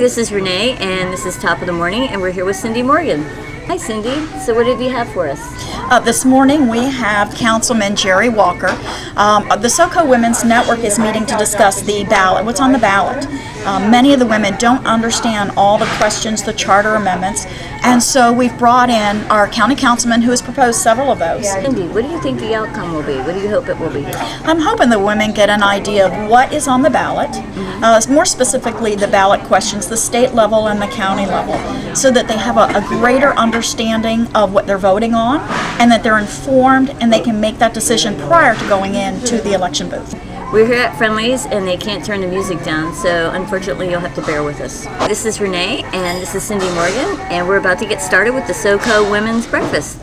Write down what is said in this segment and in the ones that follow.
this is Renee, and this is Top of the Morning, and we're here with Cindy Morgan. Hi, Cindy. So what did you have for us? This morning we have Councilman Jerry Walker. The SOCO Women's Network is meeting to discuss the ballot, what's on the ballot. Many of the women don't understand all the questions, the charter amendments, and so we've brought in our county councilman who has proposed several of those. Cindy, what do you think the outcome will be? What do you hope it will be? I'm hoping the women get an idea of what is on the ballot, more specifically the ballot questions, the state level and the county level, so that they have a greater understanding of what they're voting on, and that they're informed and they can make that decision prior to going into the election booth. We're here at Friendly's and they can't turn the music down, so unfortunately you'll have to bear with us. This is Renee and this is Cindy Morgan, and we're about to get started with the SOCO Women's Breakfast.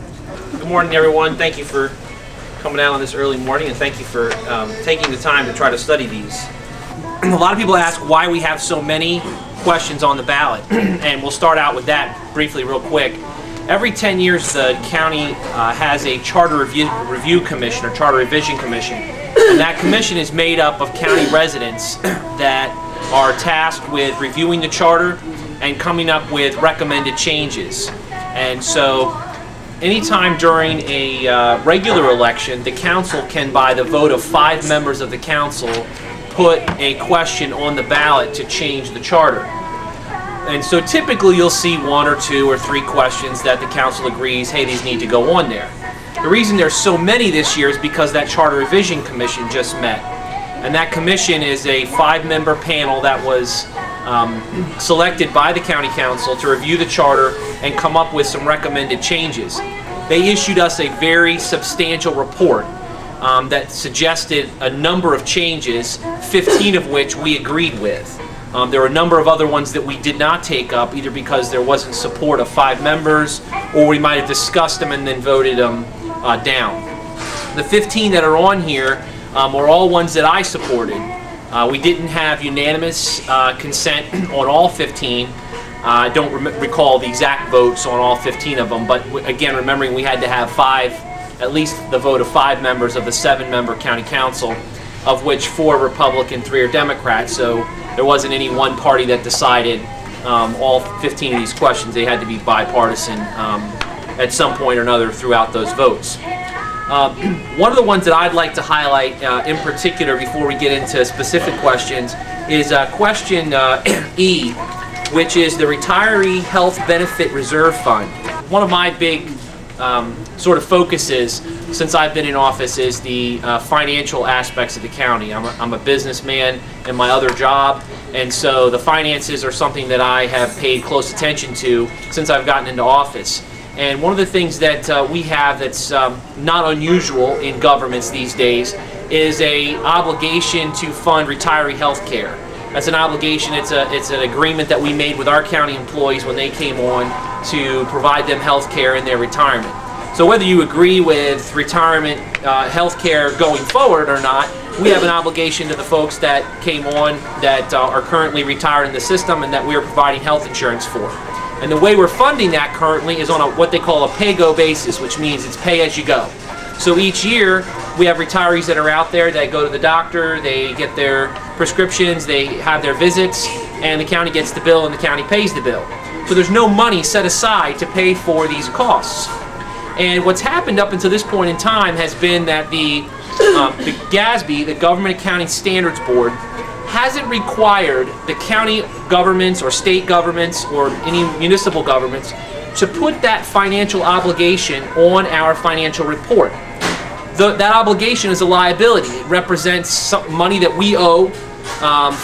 Good morning, everyone. Thank you for coming out on this early morning, and thank you for taking the time to try to study these. A lot of people ask why we have so many questions on the ballot, and we'll start out with that briefly real quick. Every 10 years the county has a charter review commission or charter revision commission, and that commission is made up of county residents that are tasked with reviewing the charter and coming up with recommended changes. And so anytime during a regular election, the council can, by the vote of 5 members of the council, put a question on the ballot to change the charter. And so typically you'll see 1 or 2 or 3 questions that the council agrees, hey, these need to go on there. The reason there's so many this year is because that Charter Revision Commission just met. And that commission is a 5-member panel that was selected by the county council to review the charter and come up with some recommended changes. They issued us a very substantial report that suggested a number of changes, 15 of which we agreed with. There were a number of other ones that we did not take up, either because there wasn't support of 5 members, or we might have discussed them and then voted them down. The 15 that are on here are all ones that I supported. We didn't have unanimous consent on all 15. I don't recall the exact votes on all 15 of them, but again, remembering we had to have 5, at least the vote of 5 members of the 7-member county council, of which 4 are Republican, 3 are Democrat, so there wasn't any one party that decided all 15 of these questions. They had to be bipartisan at some point or another throughout those votes. One of the ones that I'd like to highlight in particular before we get into specific questions is question E, which is the Retiree Health Benefit Reserve Fund. One of my big sort of focuses since I've been in office is the financial aspects of the county. I'm a businessman in my other job, and so the finances are something that I have paid close attention to since I've gotten into office. And one of the things that we have that's not unusual in governments these days is an obligation to fund retiree health care. That's an obligation. It's an agreement that we made with our county employees when they came on to provide them health care in their retirement. So whether you agree with retirement health care going forward or not, we have an obligation to the folks that came on that are currently retired in the system and that we are providing health insurance for. And the way we're funding that currently is on what they call a pay-go basis, which means it's pay as you go. So each year we have retirees that are out there that go to the doctor, they get their prescriptions, they have their visits, and the county gets the bill and the county pays the bill. So there's no money set aside to pay for these costs. And what's happened up until this point in time has been that the GASB, the Government Accounting Standards Board, hasn't required the county governments or state governments or any municipal governments to put that financial obligation on our financial report. That obligation is a liability. It represents some money that we owe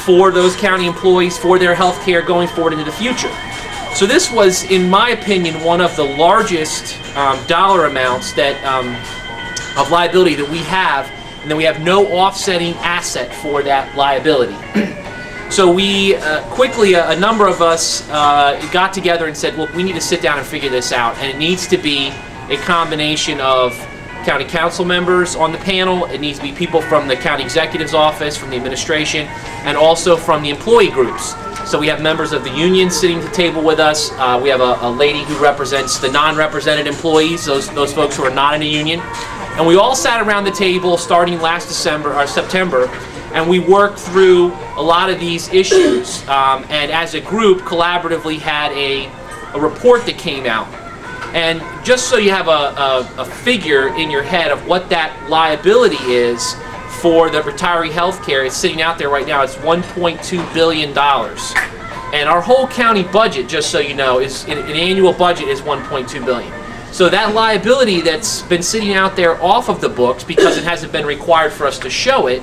for those county employees for their health care going forward into the future. So this was, in my opinion, one of the largest dollar amounts that of liability that we have, and then we have no offsetting asset for that liability. So we quickly, a number of us got together and said, look, we need to sit down and figure this out, and it needs to be a combination of county council members on the panel, it needs to be people from the county executive's office, from the administration, and also from the employee groups. So we have members of the union sitting at the table with us. We have a lady who represents the non-represented employees, those folks who are not in a union. And we all sat around the table starting last September, And we worked through a lot of these issues, and as a group, collaboratively had a report that came out. And just so you have a figure in your head of what that liability is for the retiree health care, it's sitting out there right now. It's $1.2 billion. And our whole county budget, just so you know, is an annual budget is $1.2 billion. So that liability that's been sitting out there off of the books because it hasn't been required for us to show it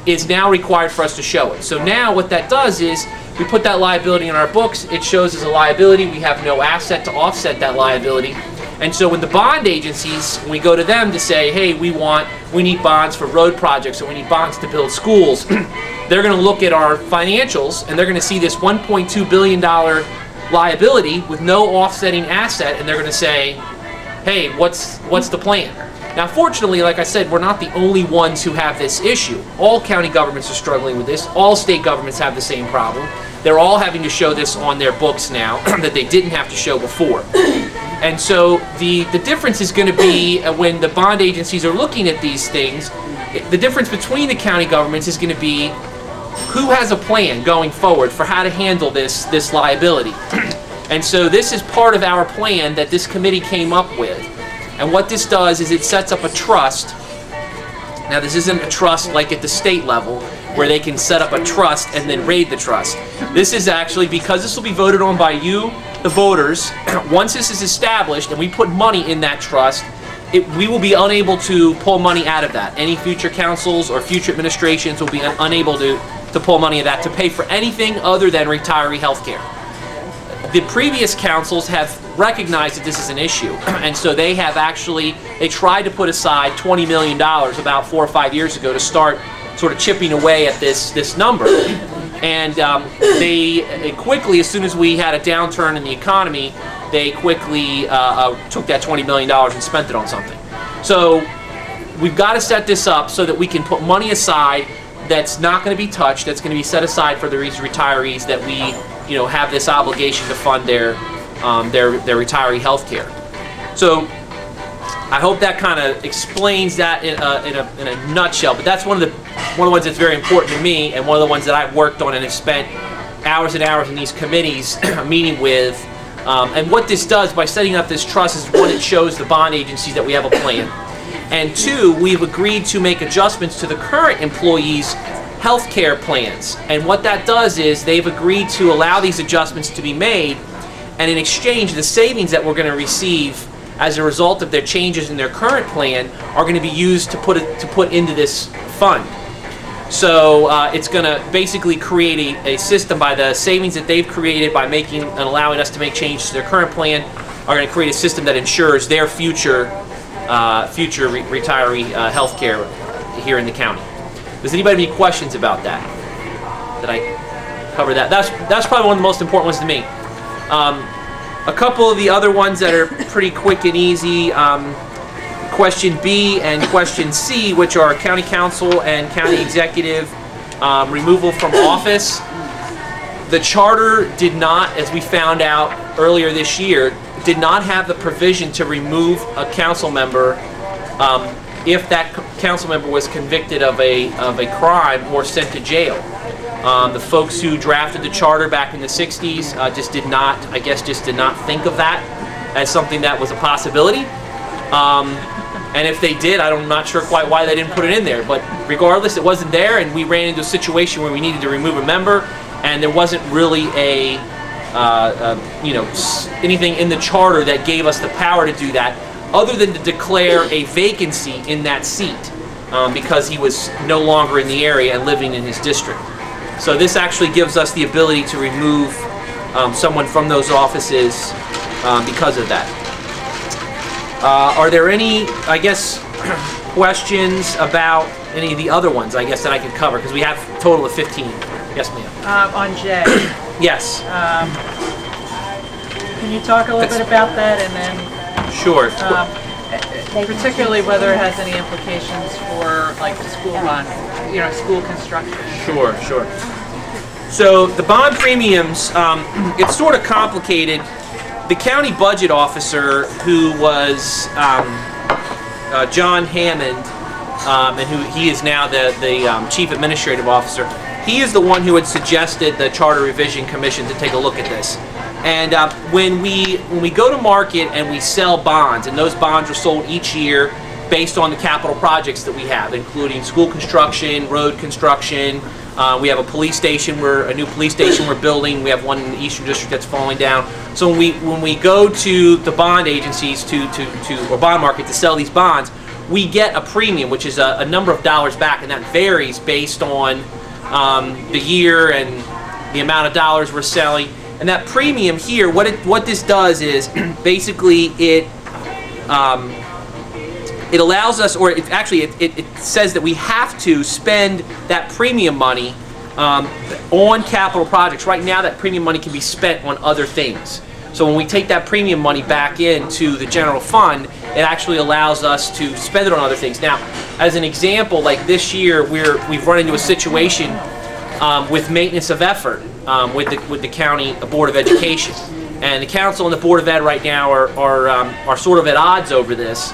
is now required for us to show it. So now what that does is we put that liability in our books. It shows as a liability. We have no asset to offset that liability. And so when the bond agencies, when we go to them to say, hey, we need bonds for road projects, or we need bonds to build schools, they're going to look at our financials and they're going to see this $1.2 billion liability with no offsetting asset, and they're going to say, hey, what's the plan? Now, fortunately, like I said, we're not the only ones who have this issue. All county governments are struggling with this. All state governments have the same problem. They're all having to show this on their books now that they didn't have to show before. And so the difference is going to be when the bond agencies are looking at these things, the difference between the county governments is going to be who has a plan going forward for how to handle this liability. And so this is part of our plan that this committee came up with. And what this does is it sets up a trust. Now, this isn't a trust like at the state level where they can set up a trust and then raid the trust. This is actually, because this will be voted on by you, the voters, once this is established and we put money in that trust, we will be unable to pull money out of that. Any future councils or future administrations will be unable to pull money of that to pay for anything other than retiree health care. The previous councils have recognized that this is an issue, and so they tried to put aside $20 million about 4 or 5 years ago to start sort of chipping away at this number. And they quickly, as soon as we had a downturn in the economy, they quickly took that $20 million and spent it on something. So we've got to set this up so that we can put money aside that's not going to be touched, that's going to be set aside for the retirees that we have this obligation to fund their retiree health care. So I hope that kind of explains that in a nutshell. But that's one of the ones that's very important to me, and one of the ones that I've worked on and have spent hours and hours in these committees meeting with. And what this does by setting up this trust is, one, it shows the bond agencies that we have a plan, and two, we've agreed to make adjustments to the current employees' health care plans. And what that does is they've agreed to allow these adjustments to be made, and in exchange, the savings that we're going to receive as a result of their changes in their current plan are going to be used to put into this fund. So it's going to basically create a system by the savings that they've created by making and allowing us to make changes to their current plan, are going to create a system that ensures their future retiree health care here in the county. Does anybody have any questions about that? Did I cover that? That's probably one of the most important ones to me. A couple of the other ones that are pretty quick and easy, question B and question C, which are county council and county executive removal from office. The charter did not, as we found out earlier this year, did not have the provision to remove a council member if that council member was convicted of a crime or sent to jail. The folks who drafted the charter back in the 60s just did not think of that as something that was a possibility. And if they did, I'm not sure quite why they didn't put it in there. But regardless, it wasn't there, and we ran into a situation where we needed to remove a member, and there wasn't really anything in the charter that gave us the power to do that, other than to declare a vacancy in that seat because he was no longer in the area and living in his district. So this actually gives us the ability to remove someone from those offices because of that. Are there any, questions about any of the other ones, that I could cover? Because we have a total of 15. Yes, ma'am. On J. Yes. Can you talk a little bit about that, and then sure. Particularly whether it has any implications for like the school bond, school construction? Sure. So the bond premiums, it's sort of complicated. The county budget officer, who was John Hammond, and he is now the Chief Administrative Officer. He is the one who had suggested the Charter Revision Commission to take a look at this. And when we go to market and we sell bonds, and those bonds are sold each year based on the capital projects that we have, including school construction, road construction. We have a police station, a new police station we're building. We have one in the Eastern District that's falling down. So when we go to the bond agencies or bond market to sell these bonds, we get a premium, which is a number of dollars back, and that varies based on the year and the amount of dollars we're selling. And that premium here, what this does is basically it allows us, or it says that we have to spend that premium money on capital projects. Right now, that premium money can be spent on other things. So when we take that premium money back into the general fund, it actually allows us to spend it on other things. Now, as an example, like this year, we've run into a situation with maintenance of effort with the county Board of Education, and the council and the Board of Ed right now are sort of at odds over this.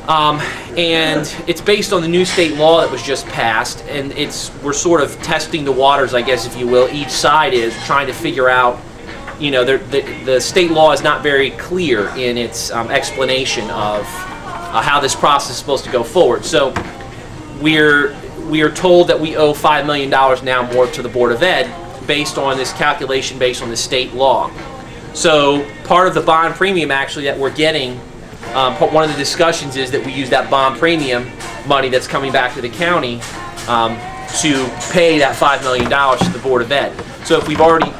And it's based on the new state law that was just passed, and we're sort of testing the waters, I guess, if you will. Each side is trying to figure out, you know, the state law is not very clear in its explanation of how this process is supposed to go forward. So we are told that we owe $5 million now more to the Board of Ed based on this calculation based on the state law. So part of the bond premium actually that we're getting, one of the discussions is that we use that bond premium money that's coming back to the county to pay that $5 million to the Board of Ed. So if we've already,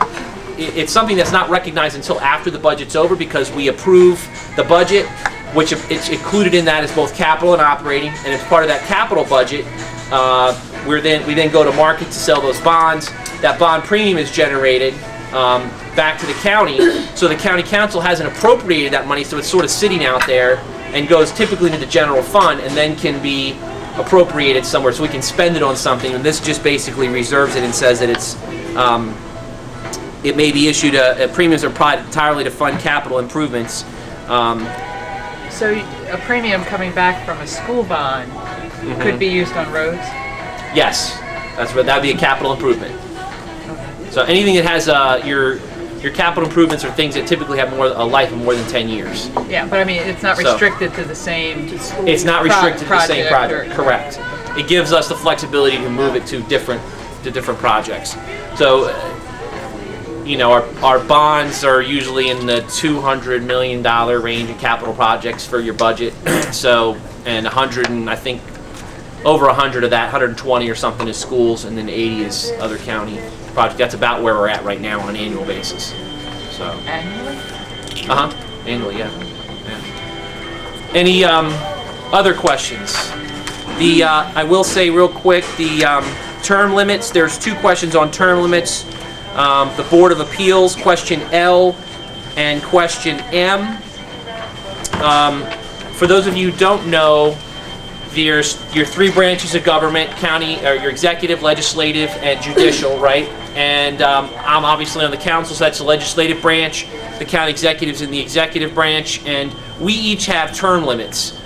it's something that's not recognized until after the budget's over, because we approve the budget, which it's included in that is both capital and operating, and it's part of that capital budget. We then go to market to sell those bonds. That bond premium is generated back to the county, so the county council hasn't appropriated that money, so it's sort of sitting out there and goes typically into the general fund and then can be appropriated somewhere so we can spend it on something. And this just basically reserves it and says that it may be issued premiums are applied entirely to fund capital improvements. So a premium coming back from a school bond could be used on roads? Yes, that would be a capital improvement. So anything that has your capital improvements are things that typically have a life of more than 10 years. Yeah, but I mean, it's not restricted to the same. It's not restricted to the same project. Or, correct. It gives us the flexibility to move it to different projects. So, you know, our bonds are usually in the $200 million range of capital projects for your budget. So, and 100, and I think over 100 of that, 120 or something is schools, and then 80 is other county projects. That's about where we're at right now on an annual basis. So. Annually? Annually, yeah. Any other questions? I will say real quick, the term limits. There's two questions on term limits. The Board of Appeals, question L and question M. For those of you who don't know, there's your three branches of government: county, or your executive, legislative, and judicial, right? And I'm obviously on the council, so that's the legislative branch. The county executive's in the executive branch, and we each have term limits.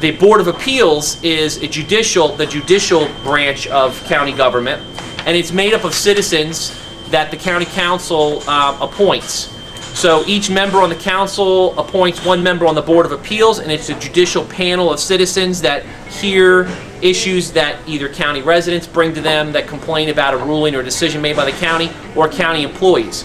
The Board of Appeals is the judicial branch of county government, and it's made up of citizens that the county council appoints. So each member on the council appoints one member on the Board of Appeals, and it's a judicial panel of citizens that hear issues that either county residents bring to them that complain about a ruling or decision made by the county, or county employees.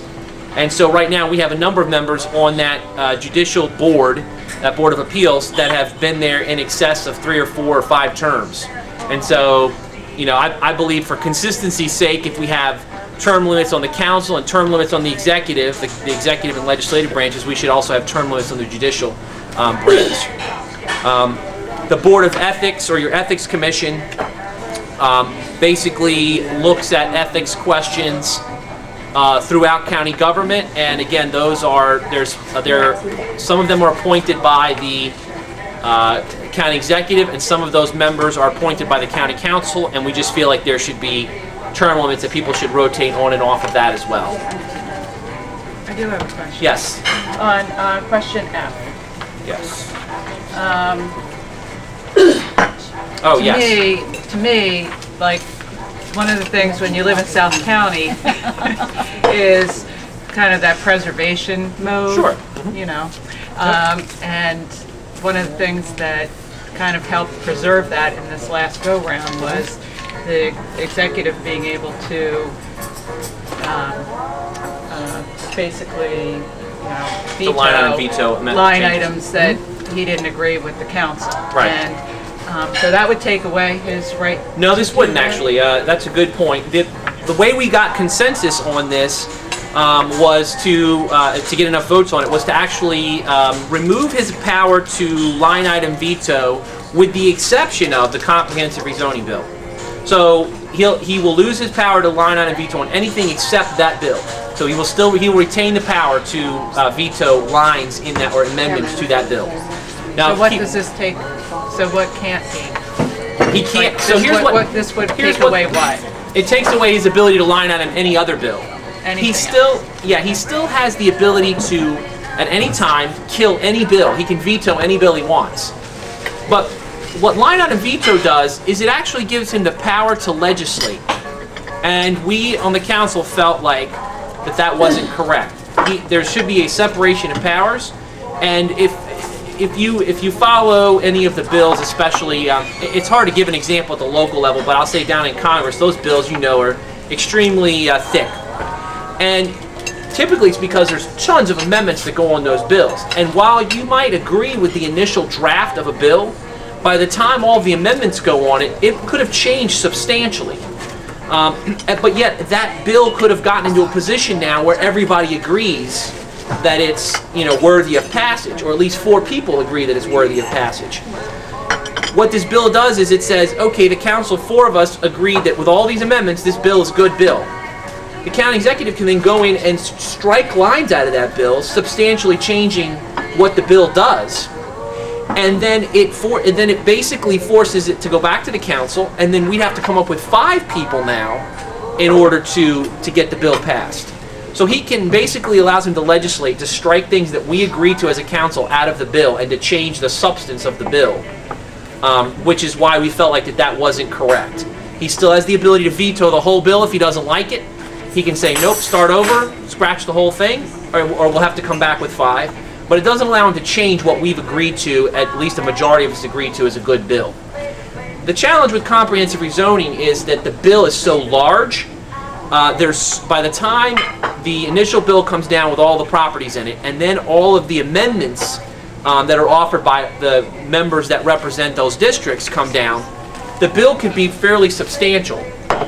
And so right now we have a number of members on that judicial board, that Board of Appeals, that have been there in excess of 3 or 4 or 5 terms. And so, you know, I believe for consistency's sake, if we have term limits on the council and term limits on the executive, the executive and legislative branches, we should also have term limits on the judicial branch. The Board of Ethics, or your Ethics Commission, basically looks at ethics questions throughout county government, and again, those are some of them are appointed by the county executive, and some of those members are appointed by the county council, and we just feel like there should be term limits that people should rotate on and off of that as well. I do have a question. Yes. On question F. Yes. Oh, to yes. to me, like, one of the things when you live in South County is kind of that preservation mode. Sure. You know, and one of the things that kind of helped preserve that in this last go-round was the executive being able to basically, you know, veto line item veto line changes. items that he didn't agree with the council. Right. And so that would take away his right. No, this wouldn't actually. That's a good point. The way we got consensus on this was to get enough votes on it was to actually remove his power to line item veto, with the exception of the comprehensive rezoning bill. So he will lose his power to line item veto on anything except that bill. So he will retain the power to veto lines in that or amendments to that bill. Now, So what does this take? So what can't he? He can't. Like, So here's what this would here's take what- away. What? It takes away his ability to line item any other bill. Anything He still has the ability to, at any time, kill any bill. He can veto any bill he wants. But what line item veto does is it actually gives him the power to legislate. And we on the council felt like that wasn't correct. There should be a separation of powers, and if you follow any of the bills, especially, it's hard to give an example at the local level, but I'll say down in Congress, those bills, you know, are extremely thick. And typically it's because there's tons of amendments that go on those bills. And while you might agree with the initial draft of a bill, by the time all the amendments go on it, it could have changed substantially. But yet that bill could have gotten into a position now where everybody agrees that it's, you know, worthy of passage, or at least 4 people agree that it's worthy of passage. What this bill does is it says, okay, the council, 4 of us agree that with all these amendments, this bill is a good bill. The county executive can then go in and strike lines out of that bill, substantially changing what the bill does. And then it basically forces it to go back to the council, and then we'd have to come up with 5 people now in order to get the bill passed. So he can basically allows him to legislate, to strike things that we agree to as a council out of the bill and to change the substance of the bill, which is why we felt like that wasn't correct. He still has the ability to veto the whole bill if he doesn't like it. He can say, nope, start over, scratch the whole thing, or we'll have to come back with 5. But it doesn't allow him to change what we've agreed to, at least a majority of us agreed to, as a good bill. The challenge with comprehensive rezoning is that the bill is so large. By the time the initial bill comes down with all the properties in it, and then all of the amendments that are offered by the members that represent those districts come down, the bill could be fairly substantial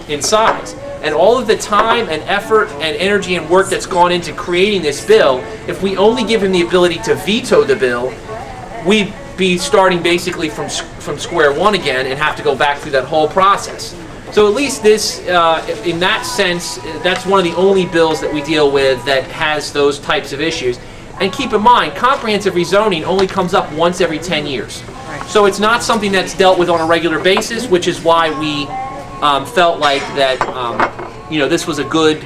in size. And all of the time and effort and energy and work that's gone into creating this bill, if we only give him the ability to veto the bill, we'd be starting basically from square one again and have to go back through that whole process. So at least this, in that sense, that's one of the only bills that we deal with that has those types of issues. And keep in mind, comprehensive rezoning only comes up once every 10 years. So it's not something that's dealt with on a regular basis, which is why we felt like that, you know, this was a good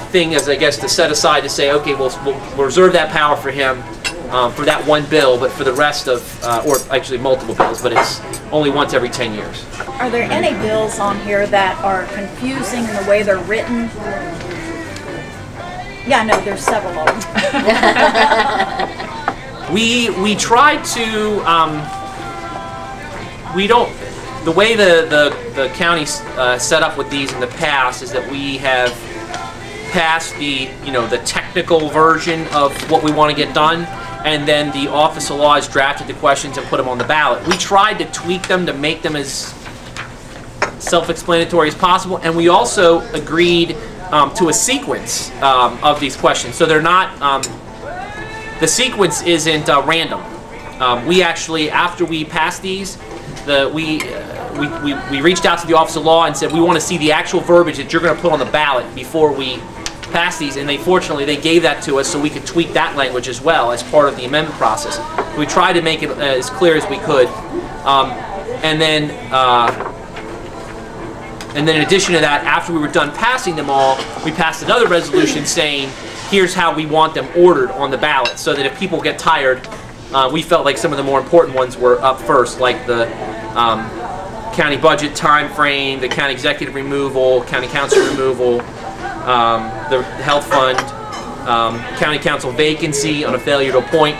thing, as I guess, to set aside to say, okay, we'll reserve that power for him for that one bill, but for the rest of, or actually multiple bills, but it's only once every 10 years. Are there any bills on here that are confusing in the way they're written? Yeah, no, there's several of them. We tried to, the way the county's set up with these in the past is that we have passed the technical version of what we want to get done, and then the Office of Law has drafted the questions and put them on the ballot. We tried to tweak them to make them as self-explanatory as possible, and we also agreed to a sequence of these questions. So they're not, the sequence isn't random. We actually, after we passed these, we reached out to the Office of Law and said we want to see the actual verbiage that you're going to put on the ballot before we pass these, and fortunately they gave that to us so we could tweak that language as well as part of the amendment process. We tried to make it as clear as we could, and then in addition to that, after we were done passing them all, we passed another resolution saying here's how we want them ordered on the ballot, so that if people get tired we felt like some of the more important ones were up first, like the county budget time frame, the county executive removal, county council removal, the health fund, county council vacancy on a failure to appoint,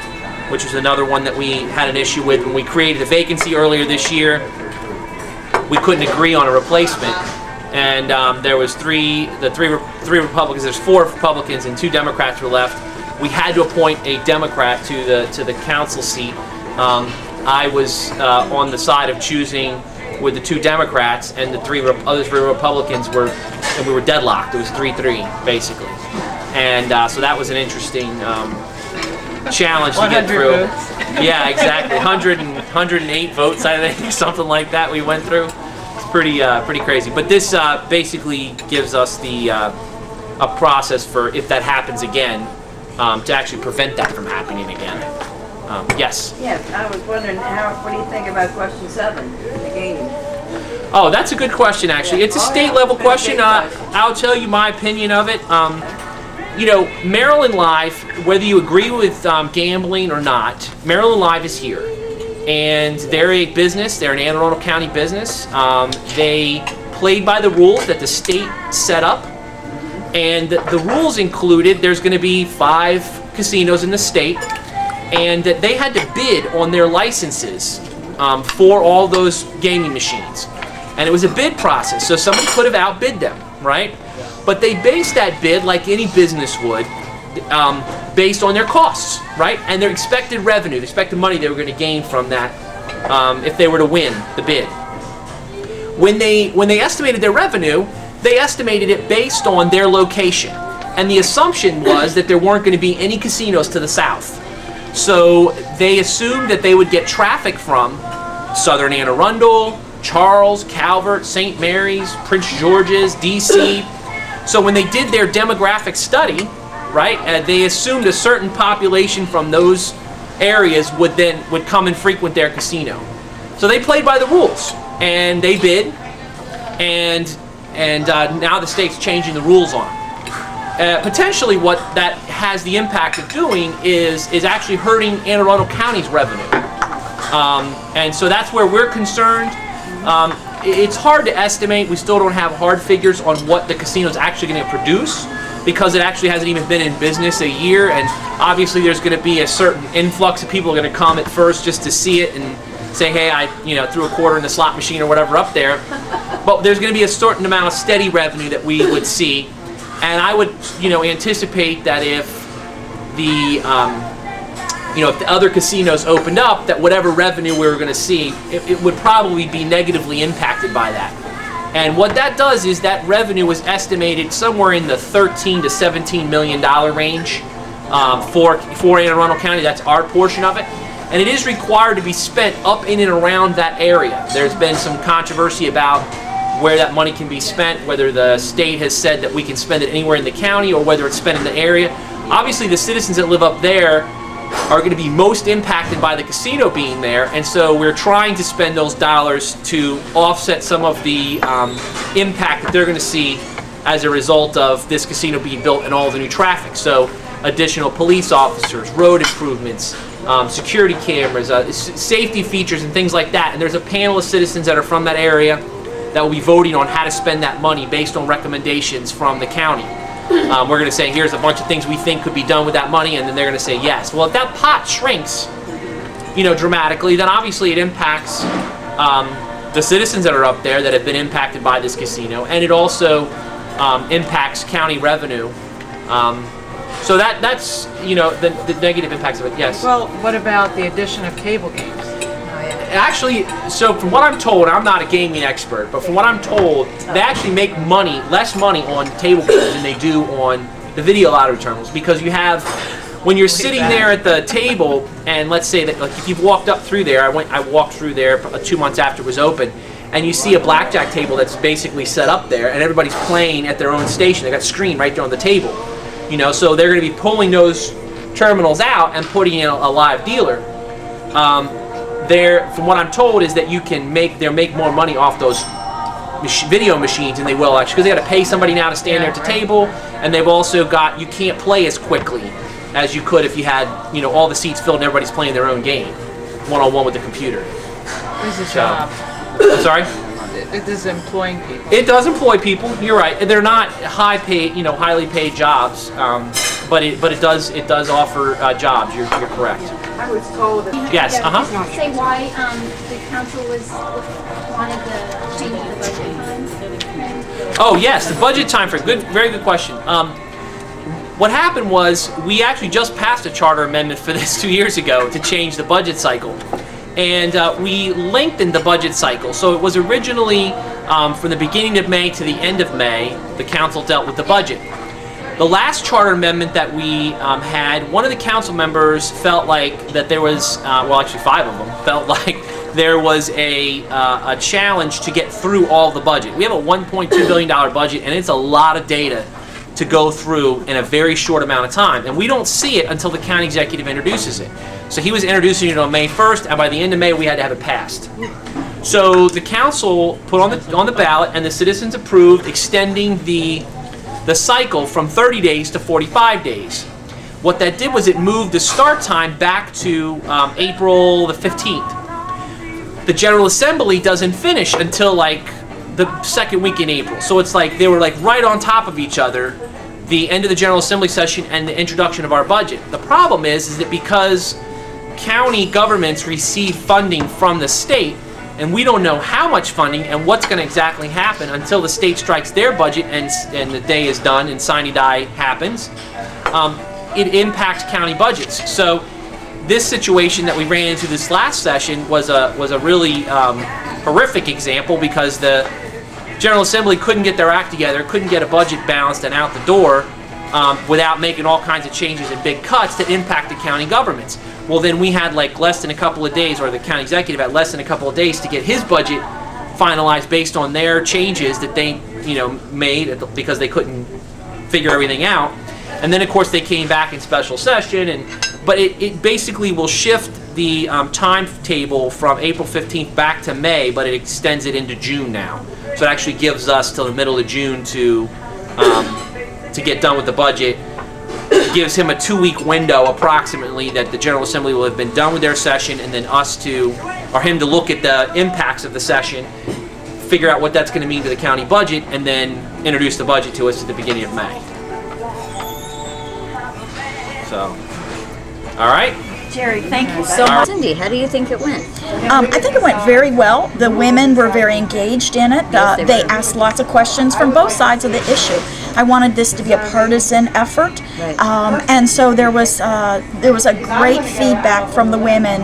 which was another one that we had an issue with when we created a vacancy earlier this year. We couldn't agree on a replacement, and there was three Republicans. There's 4 Republicans and 2 Democrats were left. We had to appoint a Democrat to the council seat. I was on the side of choosing with the 2 Democrats, and the other 3 Republicans were, and we were deadlocked. It was 3-3 basically, and so that was an interesting challenge to get through. Votes. Yeah, exactly. 108 votes, I think, something like that we went through. It's pretty crazy. But this basically gives us the a process for if that happens again, to actually prevent that from happening again. Yes. Yeah, I was wondering what do you think about question 7, the gaming? Oh, that's a good question, actually. It's a state level question. I'll tell you my opinion of it. You know, Maryland Live, whether you agree with gambling or not, Maryland Live is here. And they're a business, they're an Anne Arundel County business. They played by the rules that the state set up. And the rules included there's going to be 5 casinos in the state, and that they had to bid on their licenses for all those gaming machines. And it was a bid process, so somebody could have outbid them, right? But they based that bid, like any business would, based on their costs, right? And their expected revenue, the expected money they were going to gain from that if they were to win the bid. When they estimated their revenue, they estimated it based on their location. And the assumption was that there weren't going to be any casinos to the south. So they assumed that they would get traffic from Southern Anne Arundel, Charles, Calvert, St. Mary's, Prince George's, DC. So when they did their demographic study, right, they assumed a certain population from those areas would come and frequent their casino. So they played by the rules, and they bid, and now the state's changing the rules on them. Potentially what that has the impact of doing is actually hurting Anne Arundel County's revenue. And so that's where we're concerned. It's hard to estimate. We still don't have hard figures on what the casino is actually going to produce, because it actually hasn't even been in business a year, and obviously there's going to be a certain influx of people are going to come at first just to see it and say, hey, I threw a quarter in the slot machine or whatever up there. But there's going to be a certain amount of steady revenue that we would see, and I would anticipate that if the if the other casinos opened up, that whatever revenue we were going to see, it would probably be negatively impacted by that. And what that does is that revenue was estimated somewhere in the $13 to $17 million range for Anne Arundel County. That's our portion of it. And it is required to be spent up in and around that area. There's been some controversy about where that money can be spent, whether the state has said that we can spend it anywhere in the county or whether it's spent in the area. Obviously, the citizens that live up there are going to be most impacted by the casino being there, and so we're trying to spend those dollars to offset some of the impact that they're going to see as a result of this casino being built and all the new traffic. So additional police officers, road improvements, security cameras, safety features and things like that. And there's a panel of citizens that are from that area that will be voting on how to spend that money based on recommendations from the county. We're going to say, here's a bunch of things we think could be done with that money, and then they're going to say yes. Well, if that pot shrinks, dramatically, then obviously it impacts the citizens that are up there that have been impacted by this casino, and it also impacts county revenue. So that's the negative impacts of it. Yes. Well, what about the addition of cable games? Actually, so from what I'm told, I'm not a gaming expert, but from what I'm told, they actually make less money on table games than they do on the video lottery terminals, because you have, when you're sitting there at the table, and let's say that, like, if you've walked up through there, I walked through there 2 months after it was open, and you see a blackjack table that's basically set up there, and everybody's playing at their own station. They got a screen right there on the table, so they're going to be pulling those terminals out and putting in a live dealer. From what I'm told, is that they'll make more money off those video machines than they will actually, because they got to pay somebody now to stand there at the table, and they've also got, you can't play as quickly as you could if you had, you know, all the seats filled and everybody's playing their own game, one-on-one with the computer. It's a job. I'm sorry? It is employing people. It does employ people. You're right. They're not high paid, you know, highly paid jobs, but it does offer jobs. You're correct. I was told that. Yes. Say why the council wanted to change the budget times? Oh yes, the budget time frame. Very good question. What happened was we actually just passed a charter amendment for this 2 years ago to change the budget cycle. And we lengthened the budget cycle. So it was originally from the beginning of May to the end of May, the council dealt with the budget. The last charter amendment that we had, one of the council members felt like that there was, well actually 5 of them, felt like there was a challenge to get through all the budget. We have a $1.2 billion budget, and it's a lot of data to go through in a very short amount of time. And we don't see it until the county executive introduces it. So he was introducing it on May 1st, and by the end of May we had to have it passed. So the council put on the ballot, and the citizens approved extending the cycle from 30 days to 45 days. What that did was it moved the start time back to April the 15th. The General Assembly doesn't finish until like the second week in April. So it's like they were like right on top of each other, the end of the General Assembly session and the introduction of our budget. The problem is that because county governments receive funding from the state, and we don't know how much funding and what's going to exactly happen until the state strikes their budget and the day is done and sine die happens, it impacts county budgets. So this situation that we ran into this last session was a really horrific example, because the General Assembly couldn't get their act together, couldn't get a budget balanced and out the door without making all kinds of changes and big cuts that impacted county governments. Well, then we had like less than a couple of days, or the county executive had less than a couple of days to get his budget finalized based on their changes that they, you know, made because they couldn't figure everything out. And then of course they came back in special session, but it basically will shift the timetable from April 15th back to May, but it extends it into June now. So it actually gives us till the middle of June to get done with the budget. It gives him a 2-week window approximately that the General Assembly will have been done with their session, and then him to look at the impacts of the session, figure out what that's going to mean to the county budget, and then introduce the budget to us at the beginning of May. So, all right. Jerry, thank you so much. Cindy, how do you think it went? I think it went very well. The women were very engaged in it. Yes, they asked lots of questions from both sides of the issue. I wanted this to be a partisan effort, Right. And so there was a great feedback from the women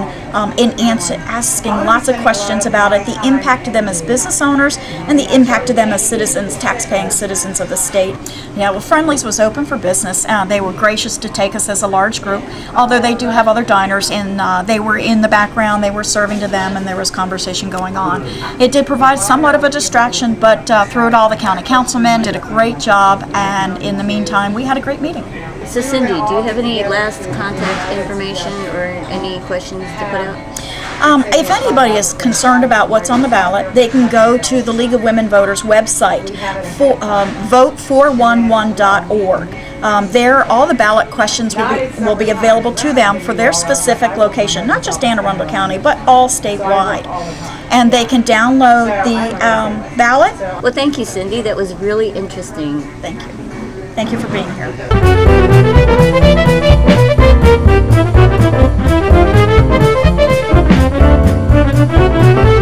in asking lots of questions about it, the impact to them as business owners and the impact to them as citizens, tax-paying citizens of the state. Yeah, well, Friendly's was open for business. They were gracious to take us as a large group, although they do have other diners, and they were in the background, they were serving to them, and there was conversation going on. It did provide somewhat of a distraction, but through it all, the county councilman did a great job, and in the meantime, we had a great meeting. So Cindy, do you have any last contact information or any questions to put out? If anybody is concerned about what's on the ballot, they can go to the League of Women Voters website, vote411.org. There, all the ballot questions will be available to them for their specific location, not just Anne Arundel County, but all statewide. And they can download the ballot. Well, thank you, Cindy. That was really interesting. Thank you. Thank you for being here. Thank you.